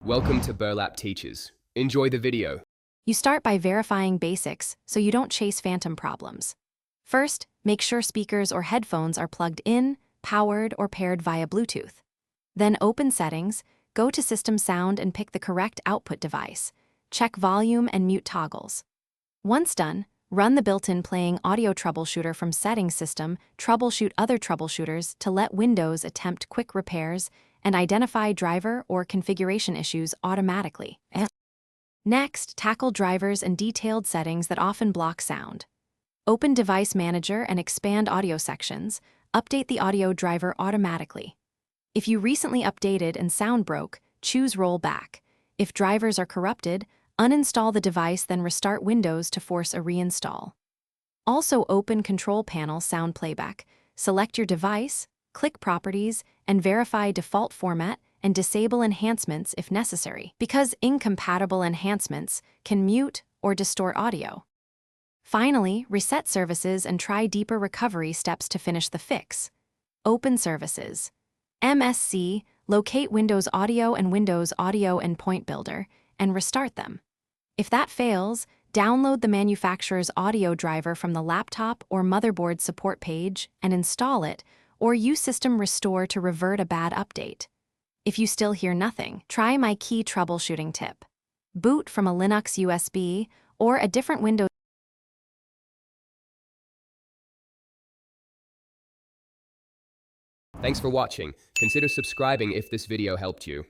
Welcome to Burlap Teachers. Enjoy the video. You start by verifying basics so you don't chase phantom problems. First, make sure speakers or headphones are plugged in, powered, or paired via Bluetooth. Then open Settings, go to System Sound and pick the correct output device. Check volume and mute toggles. Once done, run the built-in Playing Audio Troubleshooter from Settings System, troubleshoot other troubleshooters to let Windows attempt quick repairs and identify driver or configuration issues automatically. Next, tackle drivers and detailed settings that often block sound. Open Device Manager and expand audio sections. Update the audio driver automatically. If you recently updated and sound broke, choose Rollback. If drivers are corrupted, uninstall the device, then restart Windows to force a reinstall. Also open Control Panel Sound Playback. Select your device, click Properties, and verify default format and disable enhancements if necessary, because incompatible enhancements can mute or distort audio. Finally, reset services and try deeper recovery steps to finish the fix. Open Services. MSC, locate Windows Audio and Windows Audio Endpoint Builder, and restart them. If that fails, download the manufacturer's audio driver from the laptop or motherboard support page and install it, or use System Restore to revert a bad update. If you still hear nothing, try my key troubleshooting tip. Boot from a Linux USB or a different Windows. Thanks for watching. Consider subscribing if this video helped you.